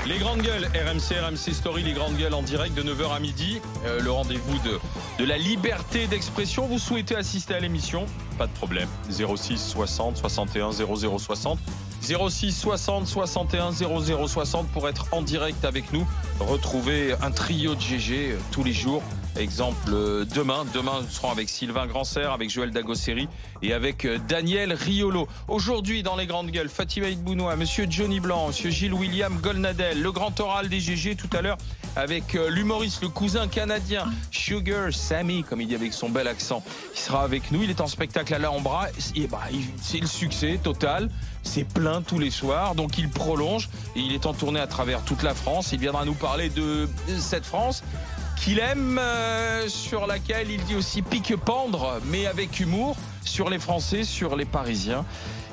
Les grandes gueules, RMC Story, les grandes gueules en direct de 9h à midi. Le rendez-vous de la liberté d'expression. Vous souhaitez assister à l'émission? Pas de problème. 06 60 61 00 60. 06 60 61 00 60 pour être en direct avec nous. Retrouvez un trio de GG tous les jours. Exemple, demain, nous serons avec Sylvain Grandserre, avec Joël Dagosseri et avec Daniel Riolo. Aujourd'hui, dans les grandes gueules, Fatima Idbounoua, Monsieur Johnny Blanc, Monsieur Gilles William Golnadel, le grand oral des GG tout à l'heure avec l'humoriste, le cousin canadien Sugar Sammy, comme il dit avec son bel accent. Il sera avec nous, il est en spectacle à l'Alhambra. C'est le succès total. C'est plein tous les soirs, donc il prolonge et il est en tournée à travers toute la France. Il viendra nous parler de cette France qu'il aime, sur laquelle il dit aussi pique-pendre, mais avec humour, sur les Français, sur les Parisiens.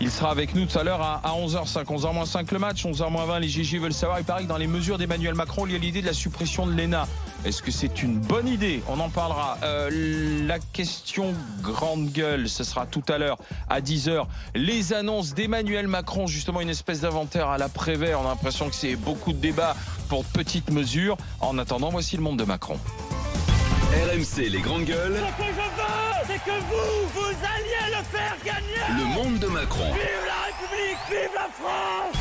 Il sera avec nous tout à l'heure à 11h05, 11h-5 le match, 11h-20 les GG veulent savoir. Il paraît que dans les mesures d'Emmanuel Macron, il y a l'idée de la suppression de l'ENA. Est-ce que c'est une bonne idée? On en parlera. La question grande gueule, ce sera tout à l'heure à 10h. Les annonces d'Emmanuel Macron, justement une espèce d'inventaire à la Prévert. On a l'impression que c'est beaucoup de débats pour de petites mesures. En attendant, voici le monde de Macron. RMC, les grandes gueules. Ce que je veux, c'est que vous alliez le faire gagner. Le monde de Macron. Vive la République, vive la France.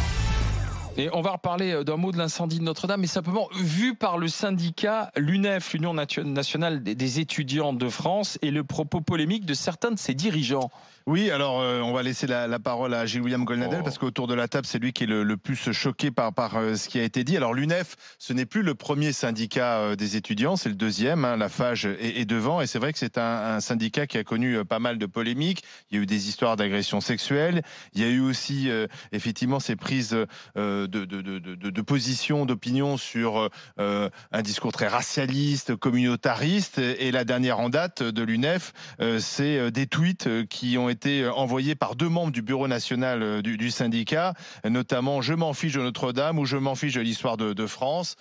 Et on va reparler d'un mot de l'incendie de Notre-Dame, mais simplement vu par le syndicat l'UNEF, l'Union nationale des étudiants de France, et le propos polémique de certains de ses dirigeants. Oui, alors on va laisser la parole à Gilles William Golnadel parce qu'autour de la table, c'est lui qui est le plus choqué par ce qui a été dit. Alors l'UNEF, ce n'est plus le premier syndicat des étudiants, c'est le deuxième. La FAGE est devant et c'est vrai que c'est un syndicat qui a connu pas mal de polémiques. Il y a eu des histoires d'agressions sexuelles. Il y a eu aussi effectivement ces prises de position, d'opinion sur un discours très racialiste, communautariste. Et la dernière en date de l'UNEF, c'est des tweets qui ont été envoyés par deux membres du bureau national du syndicat, notamment « Je m'en fiche de Notre-Dame » ou « Je m'en fiche de l'histoire de France ».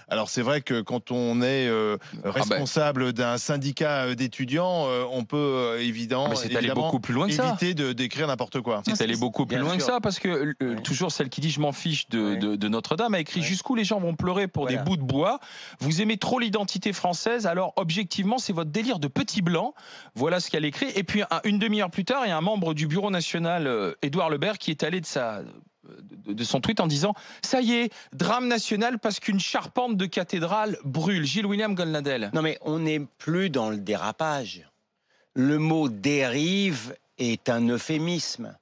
Alors c'est vrai que quand on est responsable d'un syndicat d'étudiants, on peut évidemment beaucoup plus loin que ça. éviter d'écrire n'importe quoi. C'est allé beaucoup plus loin que ça, parce que toujours celle qui dit « Je m'en fiche de Notre-Dame » a écrit jusqu'où les gens vont pleurer pour des bouts de bois. Vous aimez trop l'identité française, alors objectivement c'est votre délire de petit blanc. Voilà ce qu'elle écrit. Et puis une demi-heure plus tard, il y a un membre du bureau national, Édouard Lebert, qui est allé de son tweet en disant « Ça y est, drame national parce qu'une charpente de cathédrale brûle ». Gilles William Golnadel. Non mais on n'est plus dans le dérapage. Le mot dérive est un euphémisme.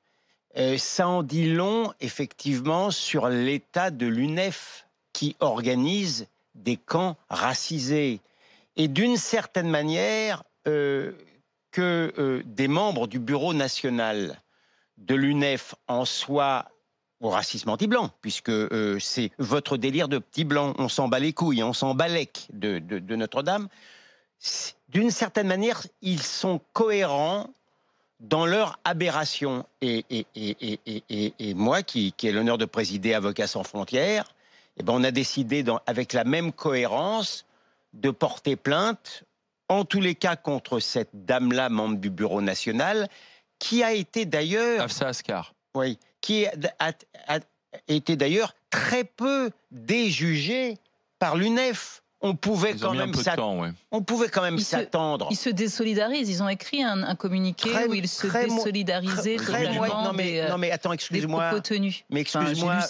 Ça en dit long, effectivement, sur l'état de l'UNEF qui organise des camps racisés. Et d'une certaine manière, que des membres du bureau national de l'UNEF en soient au racisme anti-blanc, puisque c'est votre délire de petit blanc, on s'en bat les couilles, on s'en balèque de Notre-Dame. D'une certaine manière, ils sont cohérents dans leur aberration. Et moi, qui ai l'honneur de présider Avocats sans frontières, eh ben on a décidé, avec la même cohérence, de porter plainte en tous les cas contre cette dame-là, membre du bureau national, qui a été d'ailleurs... Afsa Askar. Oui, qui a été d'ailleurs très peu déjugée par l'UNEF. On pouvait quand même s'attendre. Ils se désolidarisent. Ils ont écrit un communiqué où ils se désolidarisaient non mais attends, excuse-moi. Mais excuse-moi.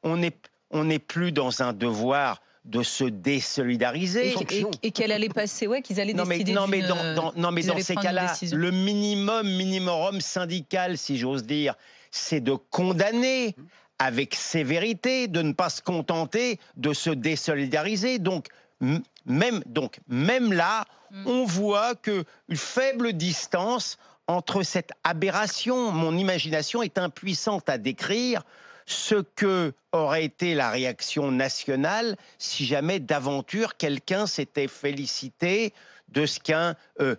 On n'est plus dans un devoir de se désolidariser. Et qu'elle allait passer, qu'ils allaient décider mais dans ces cas-là, le minimum syndical, si j'ose dire, c'est de condamner avec sévérité, de ne pas se contenter de se désolidariser. Donc, même là, on voit qu'une faible distance entre cette aberration. Mon imagination est impuissante à décrire ce que aurait été la réaction nationale si jamais d'aventure quelqu'un s'était félicité de ce qu'un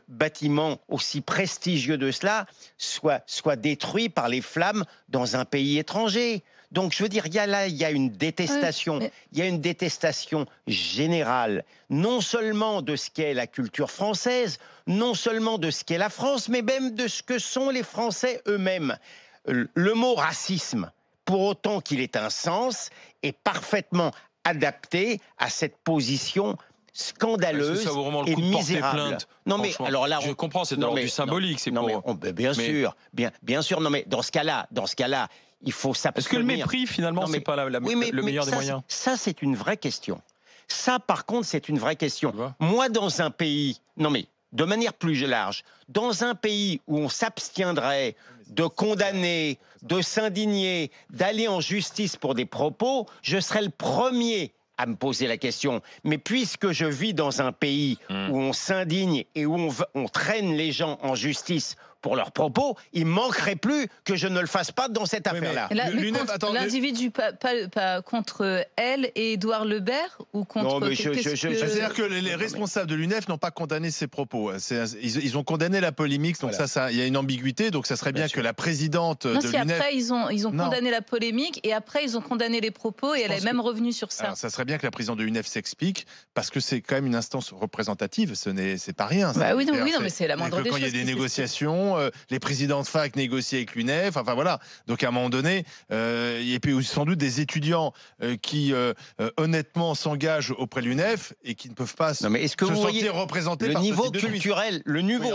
bâtiment aussi prestigieux de cela soit détruit par les flammes dans un pays étranger. Donc je veux dire, il y a une détestation, il y a une détestation générale, non seulement de ce qu'est la culture française, non seulement de ce qu'est la France, mais même de ce que sont les Français eux-mêmes. Le mot racisme, pour autant qu'il ait un sens, est parfaitement adapté à cette position scandaleuse ça vaut vraiment le et coup de porter misérable. plainte, Non mais alors là, je comprends, c'est de l'ordre du symbolique, c'est pour. Bien sûr. Non mais dans ce cas-là, il faut s'abstenir. Est-ce que le mépris finalement c'est pas le meilleur des moyens? Ça c'est une vraie question. Ça par contre c'est une vraie question. Moi dans un pays, de manière plus large, dans un pays où on s'abstiendrait de condamner, de s'indigner, d'aller en justice pour des propos, je serais le premier à me poser la question. Mais puisque je vis dans un pays où on s'indigne et où on traîne les gens en justice pour leurs propos, il manquerait plus que je ne le fasse pas dans cette affaire-là. L'individu, pas contre elle et Édouard Lebert ou contre... Non, mais c'est-à-dire que les responsables de l'UNEF n'ont pas condamné ces propos. Ils ont condamné la polémique, donc ça, il y a une ambiguïté. Donc ça serait bien que la présidente de l'UNEF... Après, ils ont condamné la polémique et après, ils ont condamné les propos et elle est même revenue sur ça. Alors, ça serait bien que la présidente de l'UNEF s'explique parce que c'est quand même une instance représentative. C'est pas rien. Oui, mais c'est la moindre des choses. Quand il y a des négociations, les présidents de fac négocient avec l'UNEF, enfin voilà. Donc à un moment donné, il y a sans doute des étudiants qui honnêtement s'engagent auprès de l'UNEF et qui ne peuvent pas se sentir représentés par niveau culturel, le niveau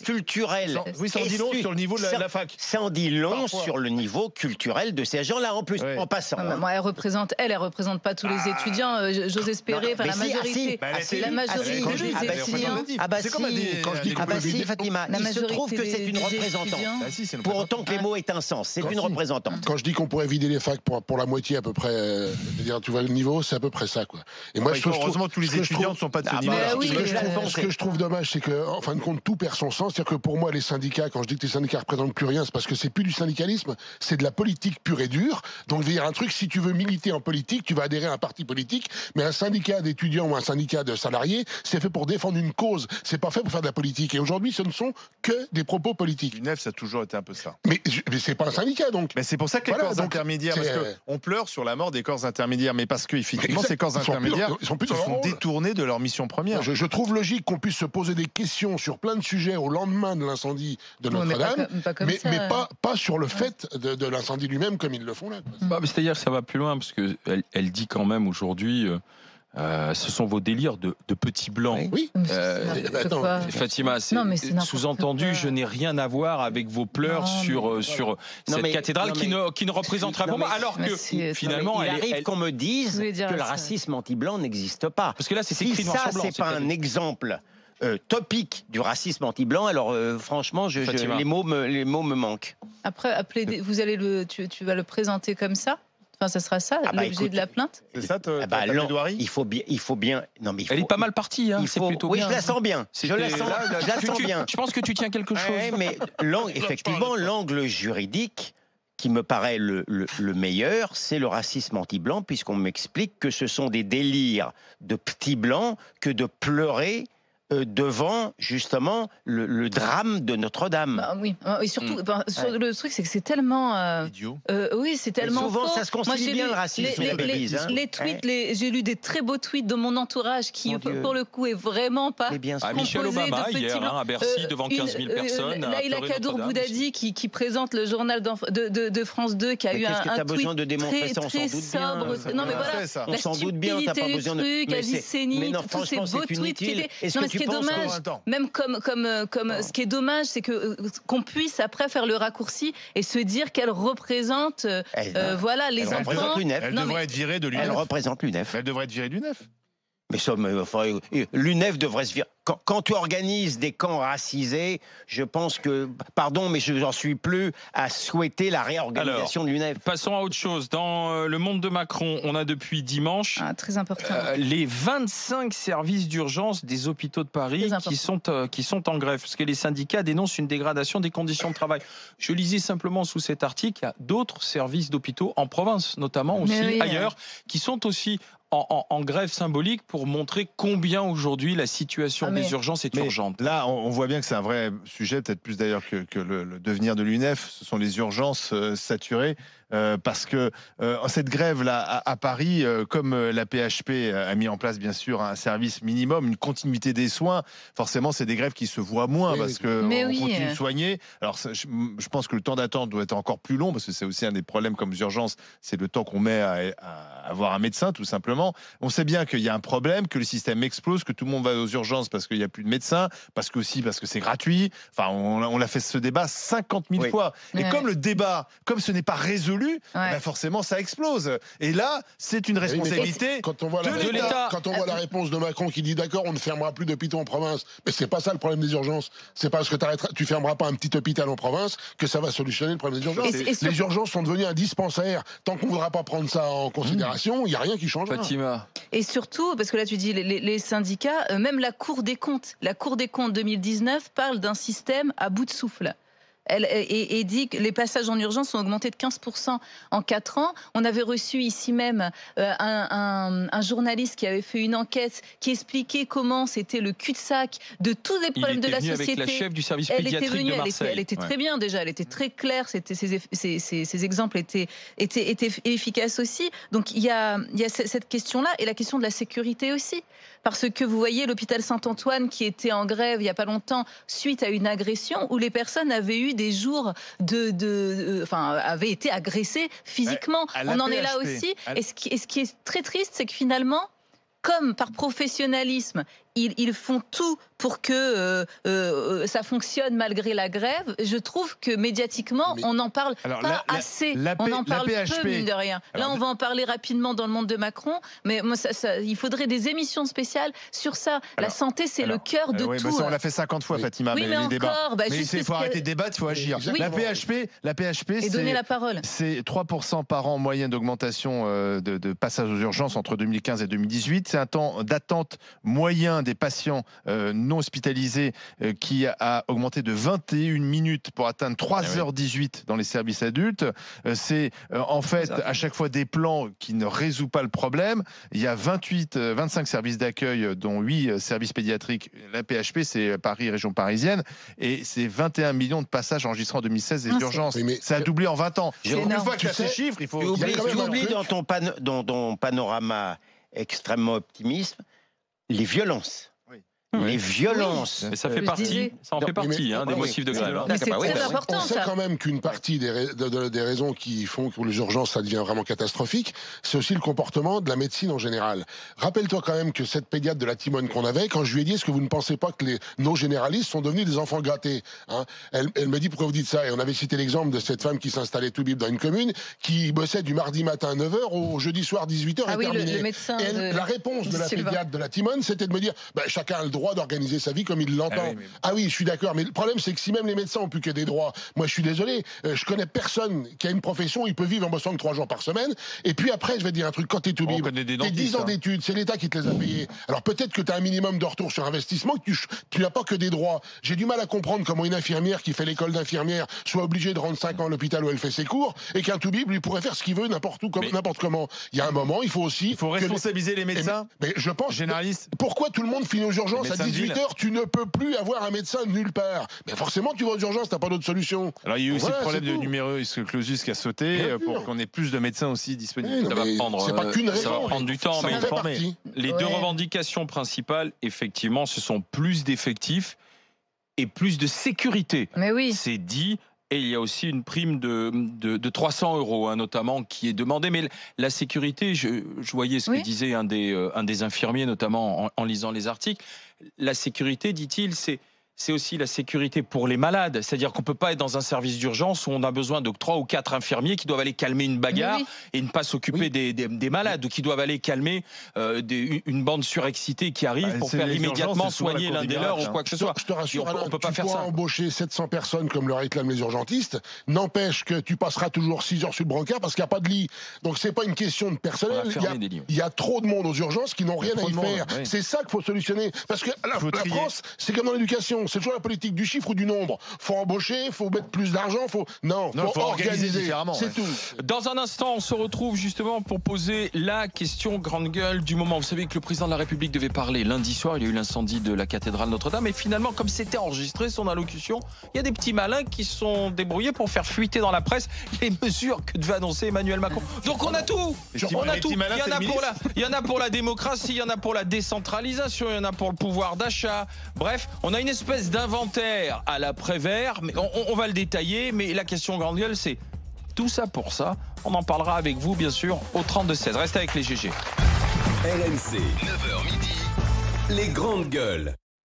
culturel. Oui, ça en dit long sur le niveau de la fac. Ça en dit long sur le niveau culturel de ces gens-là en plus, en passant. Elle représente pas tous les étudiants. J'ose espérer, la majorité des étudiants. Fatima, il se trouve que c'est une représentante. Pour autant que les mots aient un sens, c'est une représentante. Quand je dis qu'on pourrait vider les facs pour la moitié à peu près, tu vois le niveau, c'est à peu près ça, quoi. Et moi, heureusement, tous les étudiants ne sont pas de ce niveau. Ce que je trouve dommage, c'est que, en fin de compte, tout perd son sens. C'est-à-dire que pour moi, les syndicats, quand je dis que les syndicats représentent plus rien, c'est parce que c'est plus du syndicalisme, c'est de la politique pure et dure. Donc, il y a un truc, si tu veux militer en politique, tu vas adhérer à un parti politique, mais un syndicat d'étudiants ou un syndicat de salariés, c'est fait pour défendre une cause. C'est pas fait pour faire de la politique. Et aujourd'hui, ce ne sont que des propos politiques. L'UNEF, ça a toujours été un peu ça. Mais c'est pas un syndicat, donc. Mais c'est pour ça que les corps intermédiaires, parce qu'on pleure sur la mort des corps intermédiaires, mais parce qu'effectivement, ces corps intermédiaires sont détournés de leur mission première. Je trouve logique qu'on puisse se poser des questions sur plein de sujets au lendemain de l'incendie de Notre-Dame, mais pas sur le fait de l'incendie lui-même, comme ils le font là. C'est-à-dire que ça va plus loin, parce qu'elle dit quand même aujourd'hui... ce sont vos délires de petits blancs. Oui. Fatima, sous-entendu, je n'ai rien à voir avec vos pleurs sur cette cathédrale qui ne représente rien pour moi. Alors que finalement, il arrive qu'on me dise que le racisme anti-blanc n'existe pas. Parce que là, c'est écrit noir sur blanc. C'est pas un exemple topique du racisme anti-blanc. Alors franchement, les mots me manquent. Après, tu vas le présenter comme ça? Enfin, ça sera ça, l'objet de la plainte. C'est ça, il faut bien. Non, mais elle est pas mal partie. C'est plutôt bien. Oui, je la sens bien. Je la sens bien. Je pense que tu tiens quelque chose. Mais effectivement, l'angle juridique qui me paraît le meilleur, c'est le racisme anti-blanc, puisqu'on m'explique que ce sont des délires de petits blancs que de pleurer devant justement le drame de Notre-Dame. Oui, et surtout, le truc, c'est que c'est tellement idiot. Oui, c'est tellement souvent faux. ça se construit bien le racisme sur l'Église. Les tweets, j'ai lu des très beaux tweets de mon entourage qui, pour le coup, est vraiment pas. Michelle Obama hier à Bercy devant 15 000 personnes. Laïla Kadour Boudadi qui présente le journal de France 2 qui a eu un tweet très sobre. Non mais voilà, on s'en doute bien, t'as pas besoin de. Mais tous ces beaux tweets qui étaient. Ce qui est dommage, même comme ce qui est dommage, c'est qu'on puisse après faire le raccourci et se dire qu'elle représente, voilà, les enfants. Elle devrait être virée de l'UNEF. Elle représente l'UNEF. Elle devrait être virée de l'UNEF. Mais l'UNEF devrait se virer. Quand tu organises des camps racisés, je pense que, pardon, mais je n'en suis plus à souhaiter la réorganisation de l'UNEF. Passons à autre chose. Dans le monde de Macron, on a depuis dimanche très important. Les 25 services d'urgence des hôpitaux de Paris qui sont en grève, parce que les syndicats dénoncent une dégradation des conditions de travail. Je lisais simplement sous cet article, il y a d'autres services d'hôpitaux en province, notamment aussi ailleurs, qui sont aussi en grève symbolique pour montrer combien aujourd'hui la situation des urgences est urgente. Là, on voit bien que c'est un vrai sujet, peut-être plus d'ailleurs que le devenir de l'UNEF. Ce sont les urgences saturées. parce que cette grève-là à Paris, comme la PHP a mis en place bien sûr un service minimum, une continuité des soins, forcément c'est des grèves qui se voient moins parce qu'on continue de soigner. Alors je pense que le temps d'attente doit être encore plus long parce que c'est aussi un des problèmes comme urgence, c'est le temps qu'on met à avoir un médecin tout simplement. On sait bien qu'il y a un problème, que le système explose, que tout le monde va aux urgences parce qu'il n'y a plus de médecins, parce que c'est gratuit. Enfin, on a fait ce débat 50 000 fois. Et comme le débat, comme ce n'est pas résolu, ben forcément ça explose. Et là, c'est une responsabilité quand on voit de l'État. Quand on voit la réponse de Macron qui dit d'accord, on ne fermera plus d'hôpitaux en province. Mais c'est pas ça le problème des urgences. C'est pas parce que tu fermeras pas un petit hôpital en province que ça va solutionner le problème des urgences. Les urgences sont devenues un dispensaire. Tant qu'on ne voudra pas prendre ça en considération, il n'y a rien qui changera. Fatima. Et surtout, parce que là tu dis les syndicats, même la Cour des comptes 2019 parle d'un système à bout de souffle. Et dit que les passages en urgence ont augmenté de 15% en 4 ans. On avait reçu ici même un journaliste qui avait fait une enquête qui expliquait comment c'était le cul-de-sac de tous les problèmes de la société. Avec la chef du service pédiatrique de Marseille. Elle était très bien déjà, elle était très claire, ses exemples étaient efficaces aussi. Donc il y a cette question-là et la question de la sécurité aussi. Parce que vous voyez l'hôpital Saint-Antoine qui était en grève il n'y a pas longtemps suite à une agression où les personnes avaient eu des jours avaient été agressées physiquement. On en est là aussi. Et ce qui est très triste, c'est que finalement, comme par professionnalisme, ils font tout pour que ça fonctionne malgré la grève. Je trouve que médiatiquement, on n'en parle pas assez. On en parle peu, mine de rien. Là, on va en parler rapidement dans le monde de Macron, mais moi, il faudrait des émissions spéciales sur ça. La santé, c'est le cœur de tout. Ça, on l'a fait 50 fois, Fatima. Oui, mais les débats. Il faut arrêter de débattre, il faut agir. La PHP, et donner la parole. C'est 3% par an en moyenne d'augmentation de passage aux urgences entre 2015 et 2018. C'est un temps d'attente moyen des patients non hospitalisés qui a augmenté de 21 minutes pour atteindre 3h18 dans les services adultes. C'est en fait à chaque fois des plans qui ne résout pas le problème. Il y a 25 services d'accueil, dont 8 services pédiatriques. La PHP, c'est Paris, région parisienne, et c'est 21 millions de passages enregistrés en 2016 des urgences. Ça a doublé en 20 ans. Une fois qu'il y a ces chiffres, il faut... Tu oublies dans ton panorama extrêmement optimiste les violences. Les violences. Mais ça fait partie, ça en fait partie des motifs de grève. Mais c'est très important, on sait quand même qu'une partie des raisons qui font que les urgences, ça devient vraiment catastrophique, c'est aussi le comportement de la médecine en général. Rappelle-toi quand même que cette pédiatre de la Timone qu'on avait, quand je lui ai dit, est-ce que vous ne pensez pas que nos généralistes sont devenus des enfants gâtés, hein? Elle me dit, pourquoi vous dites ça? Et on avait cité l'exemple de cette femme qui s'installait tout bip dans une commune, qui bossait du mardi matin à 9h au jeudi soir 18h et terminé. Le médecin la réponse de la pédiatre de la Timone, c'était de me dire, chacun a le droit d'organiser sa vie comme il l'entend. Je suis d'accord, mais le problème c'est que si même les médecins ont plus que des droits, moi je suis désolé, je connais personne qui a une profession, il peut vivre en bossant que 3 jours par semaine, et puis après je vais te dire un truc, quand t'es tout libre, t'es 10 ans d'études, c'est l'État qui te les a payés, alors peut-être que t'as un minimum de retour sur investissement, que tu n'as pas que des droits. J'ai du mal à comprendre comment une infirmière qui fait l'école d'infirmière soit obligée de rendre 5 ans à l'hôpital où elle fait ses cours, et qu'un tout-bib lui pourrait faire ce qu'il veut n'importe où, n'importe comment. Il y a un moment, il faut aussi... Il faut responsabiliser les médecins, mais je pense, généralistes. Pourquoi tout le monde finit aux urgences à 18h? Tu ne peux plus avoir un médecin nulle part. Mais forcément, tu vas aux urgences, t'as pas d'autre solution. Alors il y a eu aussi le problème de numerus clausus qui a sauté pour qu'on ait plus de médecins aussi disponibles. Ça va prendre du temps, mais les deux revendications principales, effectivement, ce sont plus d'effectifs et plus de sécurité. Mais oui. C'est dit. Et il y a aussi une prime de 300 €, notamment, qui est demandée. Mais la sécurité, je voyais ce que disait un des infirmiers, notamment en lisant les articles. La sécurité, dit-il, c'est aussi la sécurité pour les malades. C'est-à-dire qu'on ne peut pas être dans un service d'urgence où on a besoin de 3 ou 4 infirmiers qui doivent aller calmer une bagarre et ne pas s'occuper des malades, ou qui doivent aller calmer une bande surexcitée qui arrive pour faire immédiatement soigner l'un des leurs ou quoi que ce soit. Je te rassure, on peut pas faire ça. Embaucher 700 personnes comme le réclament les urgentistes, n'empêche que tu passeras toujours 6 heures sur le brancard parce qu'il n'y a pas de lit. Donc c'est pas une question de personnel. Il y a trop de monde aux urgences qui n'ont rien à y faire. C'est ça qu'il faut solutionner. Parce que la France, c'est comme dans l'éducation. non. C'est toujours la politique du chiffre ou du nombre. Faut embaucher, faut mettre plus d'argent, faut organiser différemment. C'est tout. Dans un instant, on se retrouve justement pour poser la question grande gueule du moment. Vous savez que le président de la République devait parler lundi soir. Il y a eu l'incendie de la cathédrale Notre-Dame. Et finalement, comme c'était enregistré, son allocution, il y a des petits malins qui se sont débrouillés pour faire fuiter dans la presse les mesures que devait annoncer Emmanuel Macron. Donc on a tout. On a tout. Il y en a pour la démocratie, il y en a pour la décentralisation, il y en a pour le pouvoir d'achat. Bref, on a une espèce d'inventaire à la Prévert, mais on va le détailler. Mais la question grande gueule, c'est tout ça pour ça. On en parlera avec vous, bien sûr, au 32-16. Restez avec les GG. RMC, 9h midi, les grandes gueules.